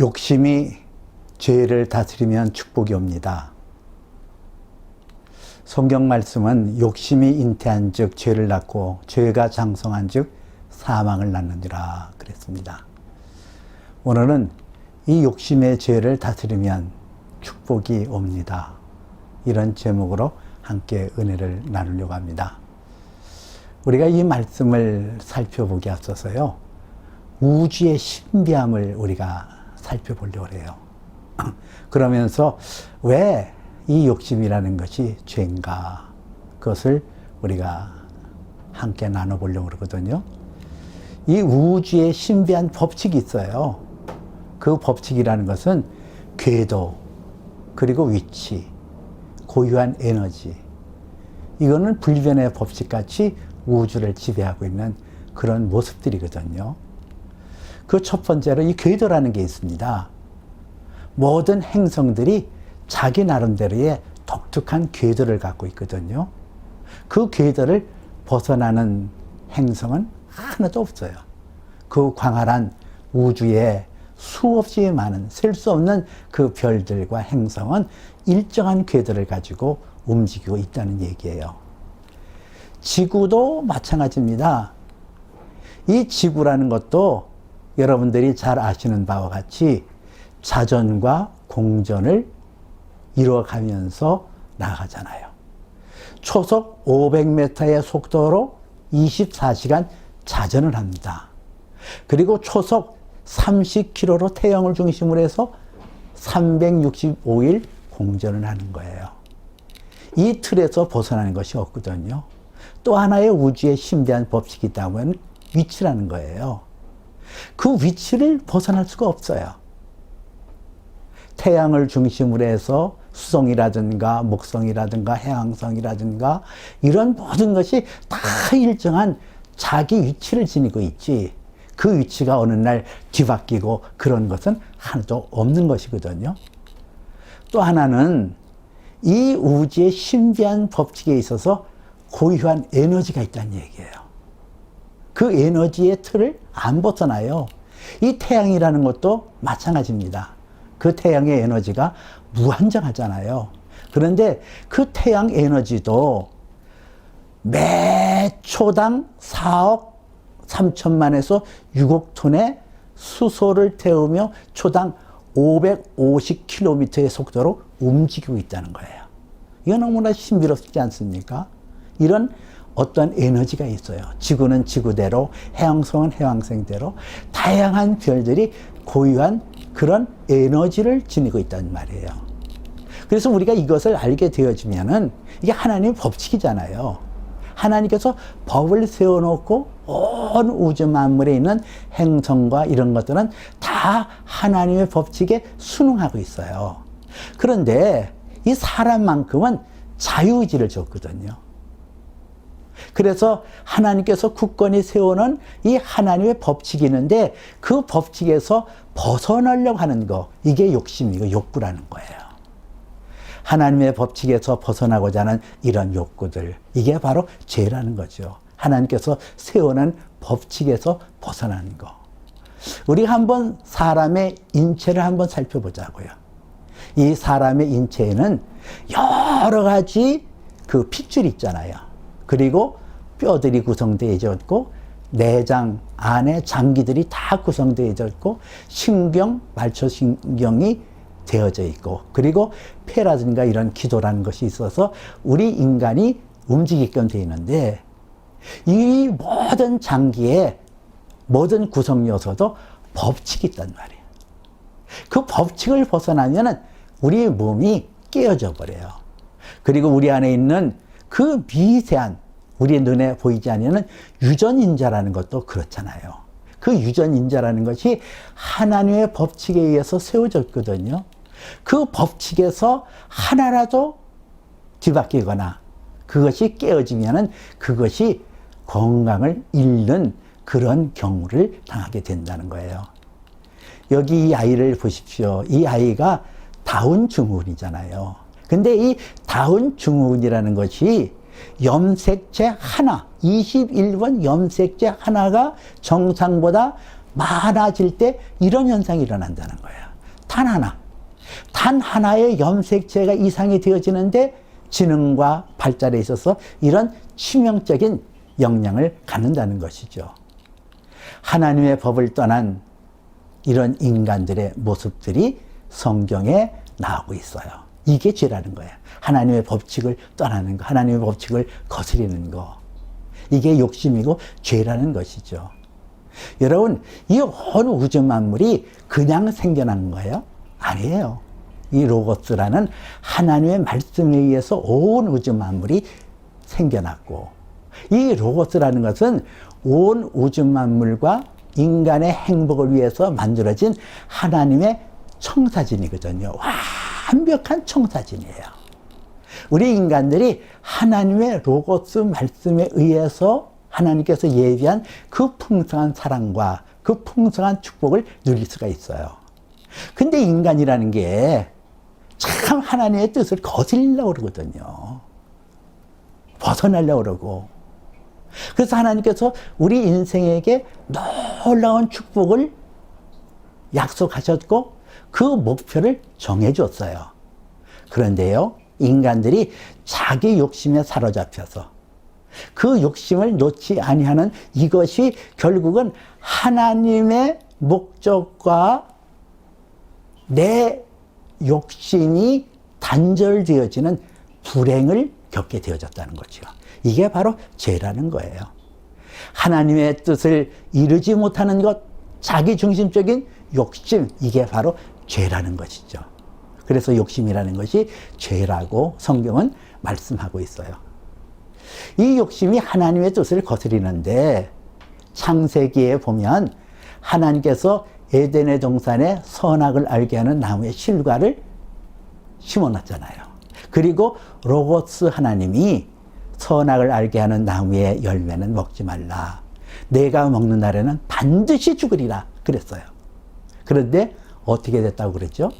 욕심이 죄를 다스리면 축복이 옵니다. 성경 말씀은 욕심이 잉태한 즉 죄를 낳고 죄가 장성한 즉 사망을 낳느니라 그랬습니다. 오늘은 이 욕심의 죄를 다스리면 축복이 옵니다. 이런 제목으로 함께 은혜를 나누려고 합니다. 우리가 이 말씀을 살펴보기 앞서서요, 우주의 신비함을 우리가 살펴보려고 해요. 그러면서 왜 이 욕심이라는 것이 죄인가, 그것을 우리가 함께 나눠보려고 그러거든요. 이 우주의 신비한 법칙이 있어요. 그 법칙이라는 것은 궤도, 그리고 위치, 고유한 에너지, 이거는 불변의 법칙같이 우주를 지배하고 있는 그런 모습들이거든요. 그 첫 번째로 이 궤도라는 게 있습니다. 모든 행성들이 자기 나름대로의 독특한 궤도를 갖고 있거든요. 그 궤도를 벗어나는 행성은 하나도 없어요. 그 광활한 우주에 수없이 많은, 셀 수 없는 그 별들과 행성은 일정한 궤도를 가지고 움직이고 있다는 얘기예요. 지구도 마찬가지입니다. 이 지구라는 것도 여러분들이 잘 아시는 바와 같이 자전과 공전을 이루어가면서 나가잖아요. 초속 500m의 속도로 24시간 자전을 합니다. 그리고 초속 30km로 태양을 중심으로 해서 365일 공전을 하는 거예요. 이 틀에서 벗어나는 것이 없거든요. 또 하나의 우주의 신비한 법칙이 있다면 위치라는 거예요. 그 위치를 벗어날 수가 없어요. 태양을 중심으로 해서 수성이라든가 목성이라든가 해왕성이라든가 이런 모든 것이 다 일정한 자기 위치를 지니고 있지, 그 위치가 어느 날 뒤바뀌고 그런 것은 하나도 없는 것이거든요. 또 하나는 이 우주의 신비한 법칙에 있어서 고유한 에너지가 있다는 얘기예요. 그 에너지의 틀을 안 벗어나요. 이 태양이라는 것도 마찬가지입니다. 그 태양의 에너지가 무한정하잖아요. 그런데 그 태양 에너지도 매 초당 4억 3천만에서 6억 톤의 수소를 태우며 초당 550km의 속도로 움직이고 있다는 거예요. 이거 너무나 신비롭지 않습니까? 이런 어떤 에너지가 있어요. 지구는 지구대로, 해왕성은 해왕성대로 다양한 별들이 고유한 그런 에너지를 지니고 있단 말이에요. 그래서 우리가 이것을 알게 되어지면은 이게 하나님의 법칙이잖아요. 하나님께서 법을 세워놓고 온 우주 만물에 있는 행성과 이런 것들은 다 하나님의 법칙에 순응하고 있어요. 그런데 이 사람만큼은 자유의지를 줬거든요. 그래서 하나님께서 굳건히 세워놓은 이 하나님의 법칙이 있는데 그 법칙에서 벗어나려고 하는 거, 이게 욕심이고 욕구라는 거예요. 하나님의 법칙에서 벗어나고자 하는 이런 욕구들, 이게 바로 죄라는 거죠. 하나님께서 세워놓은 법칙에서 벗어나는 거. 우리가 한번 사람의 인체를 한번 살펴보자고요. 이 사람의 인체에는 여러 가지 그 핏줄이 있잖아요. 그리고 뼈들이 구성되어 있고 내장 안에 장기들이 다 구성되어 있고 신경, 말초신경이 되어져 있고 그리고 폐라든가 이런 기도라는 것이 있어서 우리 인간이 움직이게끔 되어 있는데 이 모든 장기에 모든 구성 요소도 법칙이 있단 말이에요. 그 법칙을 벗어나면은 우리 몸이 깨어져 버려요. 그리고 우리 안에 있는 그 미세한 우리 눈에 보이지 않는 유전인자라는 것도 그렇잖아요. 그 유전인자라는 것이 하나님의 법칙에 의해서 세워졌거든요. 그 법칙에서 하나라도 뒤바뀌거나 그것이 깨어지면은 그것이 건강을 잃는 그런 경우를 당하게 된다는 거예요. 여기 이 아이를 보십시오. 이 아이가 다운 증후군이잖아요. 근데 이 다운 증후군이라는 것이 염색체 하나, 21번 염색체 하나가 정상보다 많아질 때 이런 현상이 일어난다는 거예요. 단 하나의 염색체가 이상이 되어지는데 지능과 발달에 있어서 이런 치명적인 영향을 갖는다는 것이죠. 하나님의 법을 떠난 이런 인간들의 모습들이 성경에 나오고 있어요. 이게 죄라는 거예요. 하나님의 법칙을 떠나는 거, 하나님의 법칙을 거스리는 거. 이게 욕심이고 죄라는 것이죠. 여러분, 이 온 우주 만물이 그냥 생겨난 거예요? 아니에요. 이 로고스라는 하나님의 말씀에 의해서 온 우주 만물이 생겨났고, 이 로고스라는 것은 온 우주 만물과 인간의 행복을 위해서 만들어진 하나님의 청사진이거든요. 완벽한 청사진이에요. 우리 인간들이 하나님의 로고스 말씀에 의해서 하나님께서 예비한 그 풍성한 사랑과 그 풍성한 축복을 누릴 수가 있어요. 근데 인간이라는 게 참 하나님의 뜻을 거슬리려고 그러거든요. 벗어나려고 그러고. 그래서 하나님께서 우리 인생에게 놀라운 축복을 약속하셨고 그 목표를 정해줬어요. 그런데요, 인간들이 자기 욕심에 사로잡혀서 그 욕심을 놓지 아니하는 이것이 결국은 하나님의 목적과 내 욕심이 단절되어지는 불행을 겪게 되어졌다는 거죠. 이게 바로 죄라는 거예요. 하나님의 뜻을 이루지 못하는 것, 자기중심적인 욕심, 이게 바로 죄라는 것이죠. 그래서 욕심이라는 것이 죄라고 성경은 말씀하고 있어요. 이 욕심이 하나님의 뜻을 거스리는데 창세기에 보면 하나님께서 에덴의 동산에 선악을 알게 하는 나무의 실과를 심어놨잖아요. 그리고 로고스 하나님이 선악을 알게 하는 나무의 열매는 먹지 말라. 내가 먹는 날에는 반드시 죽으리라 그랬어요. 그런데 어떻게 됐다고 그랬죠?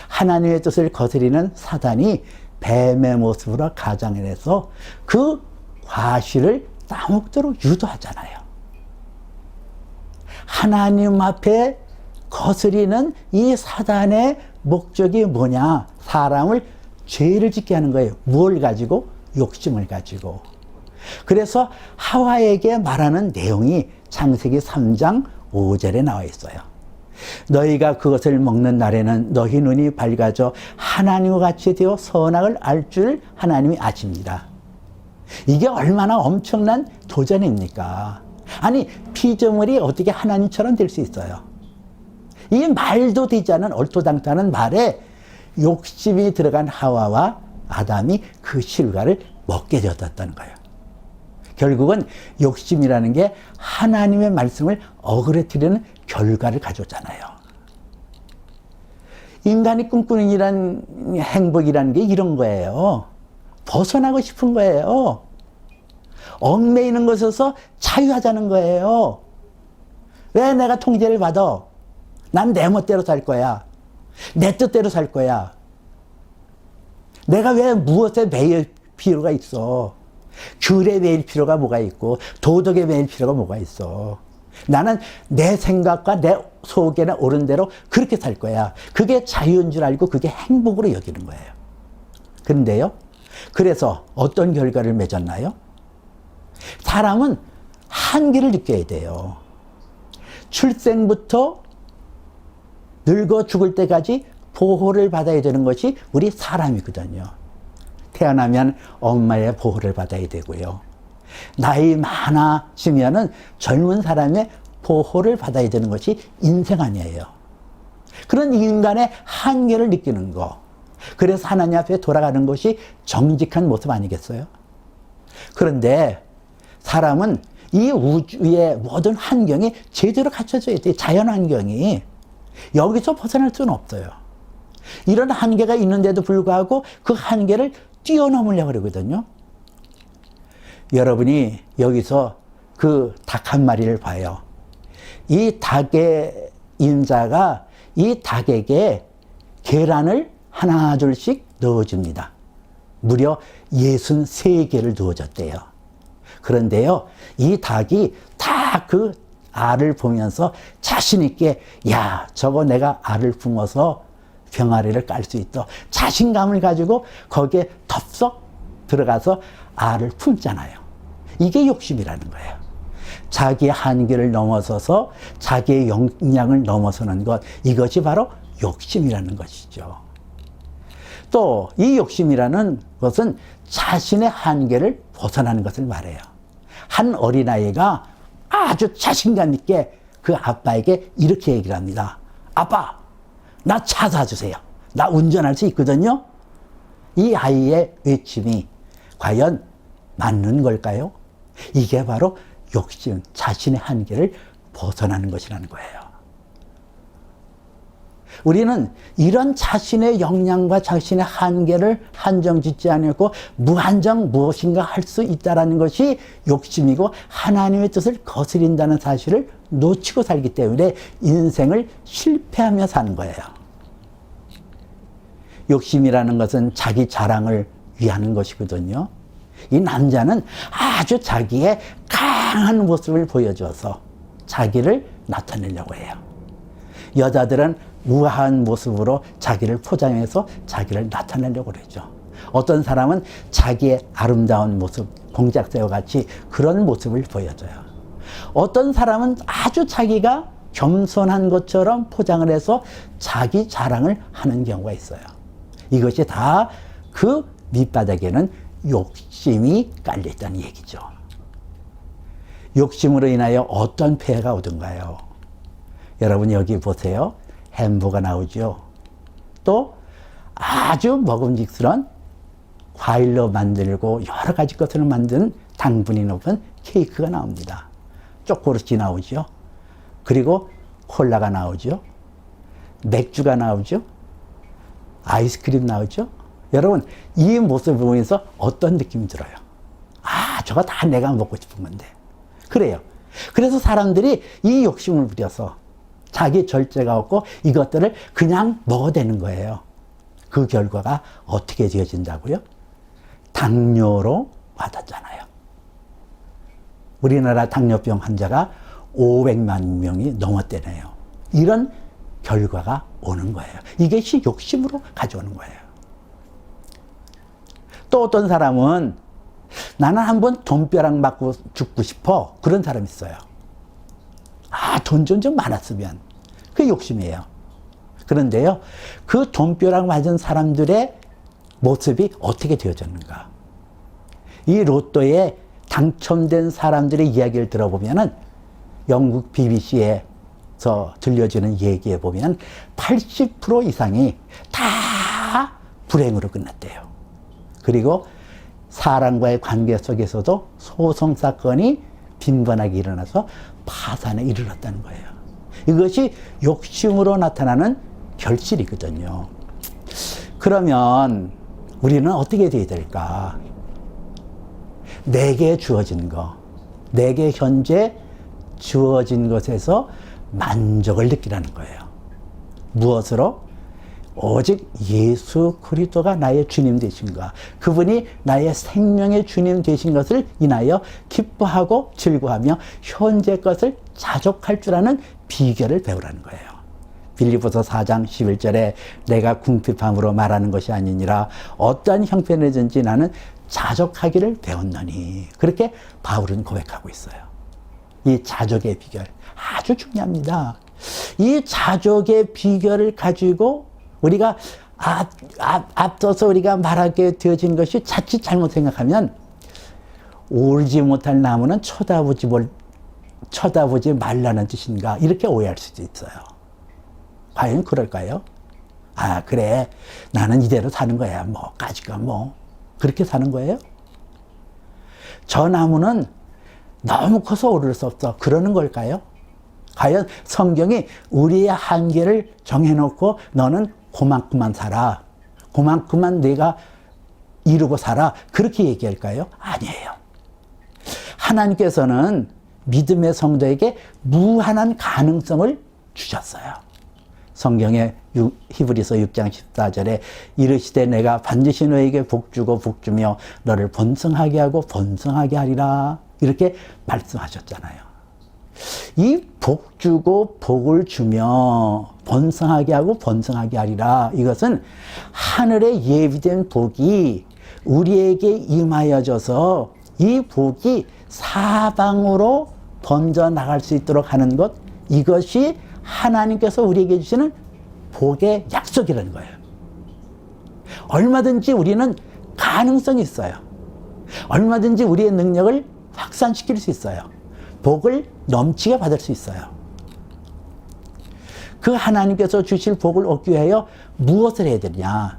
하나님의 뜻을 거스리는 사단이 뱀의 모습으로 가장해서 그 과실을 따먹도록 유도하잖아요. 하나님 앞에 거스리는 이 사단의 목적이 뭐냐? 사람을 죄를 짓게 하는 거예요. 무엇을 가지고? 욕심을 가지고. 그래서 하와에게 말하는 내용이 창세기 3장 5절에 나와 있어요. 너희가 그것을 먹는 날에는 너희 눈이 밝아져 하나님과 같이 되어 선악을 알 줄 하나님이 아십니다. 이게 얼마나 엄청난 도전입니까? 아니, 피조물이 어떻게 하나님처럼 될 수 있어요? 이 말도 되지 않은 얼토당토하는 말에 욕심이 들어간 하와와 아담이 그 실과를 먹게 되었다는 거예요. 결국은 욕심이라는 게 하나님의 말씀을 어그러뜨리는 결과를 가져오잖아요. 인간이 꿈꾸는 이런 행복이라는 게 이런 거예요. 벗어나고 싶은 거예요. 얽매이는 것에서 자유하자는 거예요. 왜 내가 통제를 받아? 난 내 멋대로 살 거야. 내 뜻대로 살 거야. 내가 왜 무엇에 매일 필요가 있어? 귤에 매일 필요가 뭐가 있고 도덕에 매일 필요가 뭐가 있어? 나는 내 생각과 내 속에는 옳은 대로 그렇게 살 거야. 그게 자유인 줄 알고 그게 행복으로 여기는 거예요. 그런데요, 그래서 어떤 결과를 맺었나요? 사람은 한계를 느껴야 돼요. 출생부터 늙어 죽을 때까지 보호를 받아야 되는 것이 우리 사람이거든요. 태어나면 엄마의 보호를 받아야 되고요. 나이 많아지면은 젊은 사람의 보호를 받아야 되는 것이 인생 아니에요. 그런 인간의 한계를 느끼는 거. 그래서 하나님 앞에 돌아가는 것이 정직한 모습 아니겠어요? 그런데 사람은 이 우주의 모든 환경이 제대로 갖춰져야 돼요. 자연 환경이. 여기서 벗어날 수는 없어요. 이런 한계가 있는데도 불구하고 그 한계를 뛰어넘으려고 그러거든요. 여러분이 여기서 그 닭 한 마리를 봐요. 이 닭의 인자가 이 닭에게 계란을 하나 둘씩 넣어줍니다. 무려 63개를 넣어줬대요. 그런데요, 이 닭이 다 그 알을 보면서 자신 있게 야, 저거 내가 알을 품어서 병아리를 깔 수 있다. 자신감을 가지고 거기에 덥석 들어가서 알을 품잖아요. 이게 욕심이라는 거예요. 자기의 한계를 넘어서서 자기의 역량을 넘어서는 것, 이것이 바로 욕심이라는 것이죠. 또 이 욕심이라는 것은 자신의 한계를 벗어나는 것을 말해요. 한 어린아이가 아주 자신감 있게 그 아빠에게 이렇게 얘기를 합니다. 아빠, 나 차 사주세요. 나 운전할 수 있거든요. 이 아이의 외침이 과연 맞는 걸까요? 이게 바로 욕심, 자신의 한계를 벗어나는 것이라는 거예요. 우리는 이런 자신의 역량과 자신의 한계를 한정 짓지 않고 무한정 무엇인가 할 수 있다는 것이 욕심이고 하나님의 뜻을 거스린다는 사실을 놓치고 살기 때문에 인생을 실패하며 사는 거예요. 욕심이라는 것은 자기 자랑을 위하는 것이거든요. 이 남자는 아주 자기의 강한 모습을 보여줘서 자기를 나타내려고 해요. 여자들은 우아한 모습으로 자기를 포장해서 자기를 나타내려고 그러죠. 어떤 사람은 자기의 아름다운 모습, 공작새와 같이 그런 모습을 보여줘요. 어떤 사람은 아주 자기가 겸손한 것처럼 포장을 해서 자기 자랑을 하는 경우가 있어요. 이것이 다 그 밑바닥에는 욕심이 깔려있다는 얘기죠. 욕심으로 인하여 어떤 폐해가 오든가요? 여러분 여기 보세요. 햄버거 나오죠. 또 아주 먹음직스러운 과일로 만들고 여러 가지 것으로 만든 당분이 높은 케이크가 나옵니다. 초콜릿이 나오죠. 그리고 콜라가 나오죠. 맥주가 나오죠. 아이스크림 나오죠. 여러분 이 모습을 보면서 어떤 느낌이 들어요? 아, 저거 다 내가 먹고 싶은 건데. 그래요. 그래서 사람들이 이 욕심을 부려서 자기 절제가 없고 이것들을 그냥 먹어대는 거예요. 그 결과가 어떻게 되어진다고요? 당뇨로 와닿잖아요. 우리나라 당뇨병 환자가 500만 명이 넘었대네요. 이런 결과가 오는 거예요. 이것이 욕심으로 가져오는 거예요. 또 어떤 사람은 나는 한번 돈벼락 맞고 죽고 싶어. 그런 사람이 있어요. 아, 돈 좀 많았으면. 그게 욕심이에요. 그런데요, 그 돈벼락 맞은 사람들의 모습이 어떻게 되어졌는가? 이 로또에 당첨된 사람들의 이야기를 들어보면은 영국 BBC에서 들려주는 얘기에 보면 80% 이상이 다 불행으로 끝났대요. 그리고 사람과의 관계 속에서도 소송 사건이 빈번하게 일어나서 파산에 이르렀다는 거예요. 이것이 욕심으로 나타나는 결실이거든요. 그러면 우리는 어떻게 돼야 될까? 내게 주어진 거, 내게 현재 주어진 것에서 만족을 느끼라는 거예요. 무엇으로? 오직 예수 그리스도가 나의 주님 되신가, 그분이 나의 생명의 주님 되신 것을 인하여 기뻐하고 즐거워하며 현재 것을 자족할 줄 아는 비결을 배우라는 거예요. 빌립보서 4장 11절에 내가 궁핍함으로 말하는 것이 아니니라 어떠한 형편이든지 나는 자족하기를 배웠노니, 그렇게 바울은 고백하고 있어요. 이 자족의 비결 아주 중요합니다. 이 자족의 비결을 가지고 우리가 앞서서 우리가 말하게 되어진 것이 자칫 잘못 생각하면 울지 못할 나무는 쳐다보지 말라는 뜻인가, 이렇게 오해할 수도 있어요. 과연 그럴까요? 아, 그래, 나는 이대로 사는 거야, 뭐 까짓거 뭐 그렇게 사는 거예요? 저 나무는 너무 커서 오를 수 없어, 그러는 걸까요? 과연 성경이 우리의 한계를 정해놓고 너는 그만큼만 살아, 그만큼만 내가 이루고 살아, 그렇게 얘기할까요? 아니에요. 하나님께서는 믿음의 성도에게 무한한 가능성을 주셨어요. 성경의 히브리서 6장 14절에 이르시되 내가 반드시 너에게 복주고 복주며 너를 번성하게 하고 번성하게 하리라, 이렇게 말씀하셨잖아요. 이 복 주고 복을 주며 번성하게 하고 번성하게 하리라. 이것은 하늘에 예비된 복이 우리에게 임하여져서 이 복이 사방으로 번져 나갈 수 있도록 하는 것, 이것이 하나님께서 우리에게 주시는 복의 약속이라는 거예요. 얼마든지 우리는 가능성이 있어요. 얼마든지 우리의 능력을 확산시킬 수 있어요. 복을 넘치게 받을 수 있어요. 그 하나님께서 주실 복을 얻기 위하여 무엇을 해야 되냐?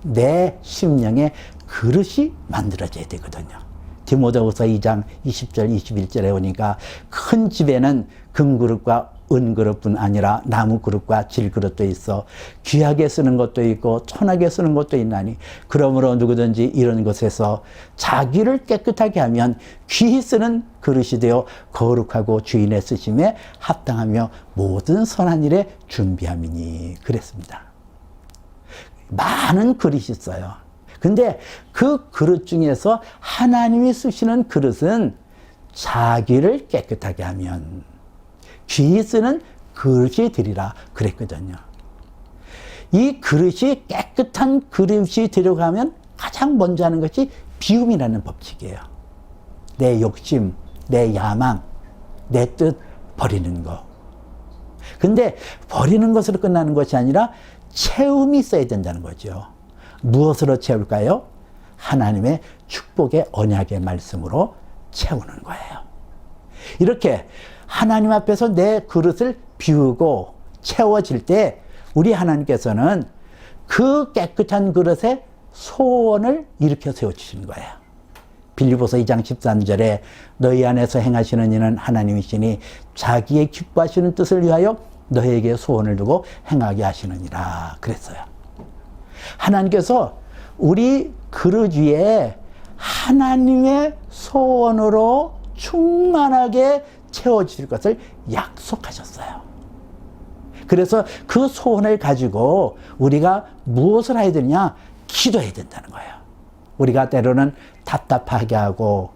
내 심령에 그릇이 만들어져야 되거든요. 디모데후서 2장 20절 21절에 오니까 큰 집에는 금그릇과 은그릇뿐 아니라 나무그릇과 질그릇도 있어 귀하게 쓰는 것도 있고 천하게 쓰는 것도 있나니 그러므로 누구든지 이런 것에서 자기를 깨끗하게 하면 귀히 쓰는 그릇이 되어 거룩하고 주인의 쓰심에 합당하며 모든 선한 일에 준비함이니 그랬습니다. 많은 그릇이 있어요. 근데 그 그릇 중에서 하나님이 쓰시는 그릇은 자기를 깨끗하게 하면 귀히 쓰는 그릇이 되리라 그랬거든요. 이 그릇이 깨끗한 그릇이 되려고 하면 가장 먼저 하는 것이 비움이라는 법칙이에요. 내 욕심, 내 야망, 내 뜻 버리는 거. 근데 버리는 것으로 끝나는 것이 아니라 채움이 있어야 된다는 거죠. 무엇으로 채울까요? 하나님의 축복의 언약의 말씀으로 채우는 거예요. 이렇게 하나님 앞에서 내 그릇을 비우고 채워질 때 우리 하나님께서는 그 깨끗한 그릇에 소원을 일으켜 세워주시는 거예요. 빌립보서 2장 13절에 너희 안에서 행하시는 이는 하나님이시니 자기의 기뻐하시는 뜻을 위하여 너희에게 소원을 두고 행하게 하시느니라 그랬어요. 하나님께서 우리 그릇 위에 하나님의 소원으로 충만하게 채워주실 것을 약속하셨어요. 그래서 그 소원을 가지고 우리가 무엇을 해야 되느냐? 기도해야 된다는 거예요. 우리가 때로는 답답하게 하고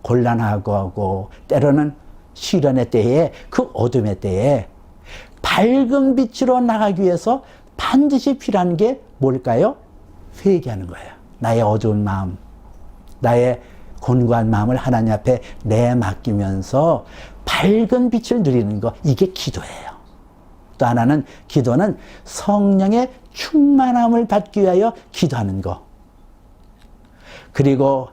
곤란하고 때로는 시련의 때에 그 어둠의 때에 밝은 빛으로 나가기 위해서 반드시 필요한 게 뭘까요? 회개하는 거예요. 나의 어두운 마음, 나의 곤고한 마음을 하나님 앞에 내맡기면서 밝은 빛을 누리는 거, 이게 기도예요. 또 하나는 기도는 성령의 충만함을 받기 위하여 기도하는 거. 그리고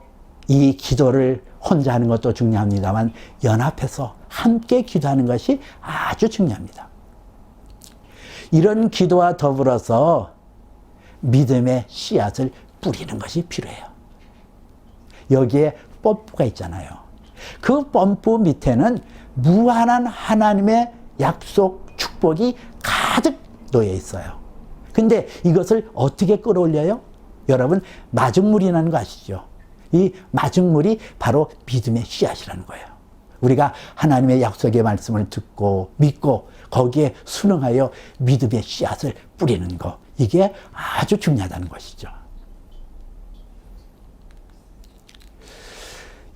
이 기도를 혼자 하는 것도 중요합니다만 연합해서 함께 기도하는 것이 아주 중요합니다. 이런 기도와 더불어서 믿음의 씨앗을 뿌리는 것이 필요해요. 여기에 펌프가 있잖아요. 그 펌프 밑에는 무한한 하나님의 약속, 축복이 가득 놓여 있어요. 근데 이것을 어떻게 끌어올려요? 여러분, 마중물이라는 거 아시죠? 이 마중물이 바로 믿음의 씨앗이라는 거예요. 우리가 하나님의 약속의 말씀을 듣고 믿고 거기에 순응하여 믿음의 씨앗을 뿌리는 거, 이게 아주 중요하다는 것이죠.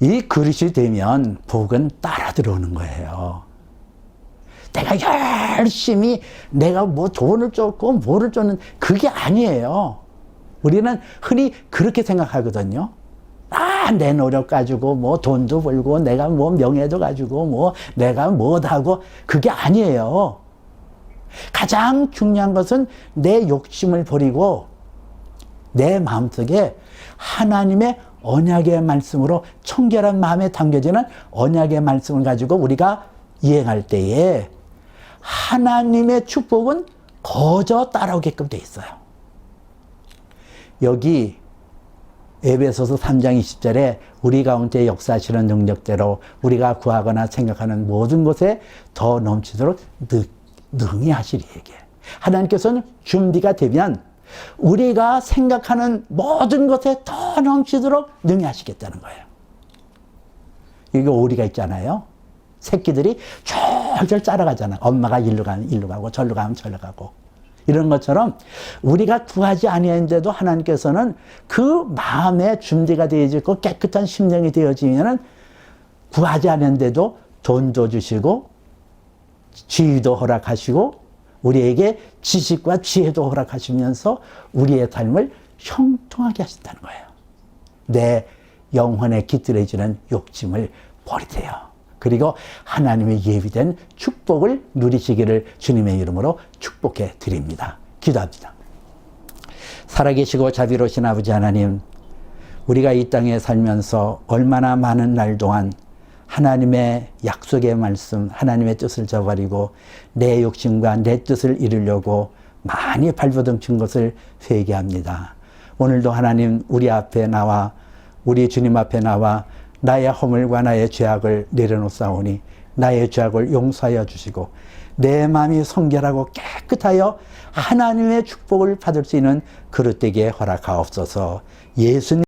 이 그릇이 되면 복은 따라 들어오는 거예요. 내가 열심히 내가 뭐 돈을 쫓고 뭐를 쫓는 그게 아니에요. 우리는 흔히 그렇게 생각하거든요. 내 노력 가지고 뭐 돈도 벌고 내가 뭐 명예도 가지고 뭐 내가 뭐도 하고, 그게 아니에요. 가장 중요한 것은 내 욕심을 버리고 내 마음속에 하나님의 언약의 말씀으로 청결한 마음에 담겨지는 언약의 말씀을 가지고 우리가 이행할 때에 하나님의 축복은 거저 따라오게끔 돼 있어요. 여기 에베소서 3장 20절에 우리 가운데 역사하시는 능력대로 우리가 구하거나 생각하는 모든 것에 더 넘치도록 능히 하시리 얘기. 하나님께서는 준비가 되면 우리가 생각하는 모든 것에 더 넘치도록 능히 하시겠다는 거예요. 이게 오리가 있잖아요. 새끼들이 졸졸 따라가잖아요. 엄마가 일로 가면 일로 가고 절로 가면 절로 가고. 이런 것처럼 우리가 구하지 아니했는데도 하나님께서는 그 마음에 준비가 되어지고 깨끗한 심령이 되어지면은 구하지 않았는데도 돈도 주시고 지위도 허락하시고 우리에게 지식과 지혜도 허락하시면서 우리의 삶을 형통하게 하신다는 거예요. 내 영혼에 깃들여지는 욕심을 버리세요. 그리고 하나님의 예비된 축복을 누리시기를 주님의 이름으로 축복해 드립니다. 기도합니다. 살아계시고 자비로우신 아버지 하나님, 우리가 이 땅에 살면서 얼마나 많은 날 동안 하나님의 약속의 말씀, 하나님의 뜻을 저버리고 내 욕심과 내 뜻을 이루려고 많이 발버둥친 것을 회개합니다. 오늘도 하나님 우리 앞에 나와 우리 주님 앞에 나와 나의 허물과 나의 죄악을 내려놓사오니 나의 죄악을 용서하여 주시고 내 마음이 성결하고 깨끗하여 하나님의 축복을 받을 수 있는 그릇되게 허락하옵소서. 예수님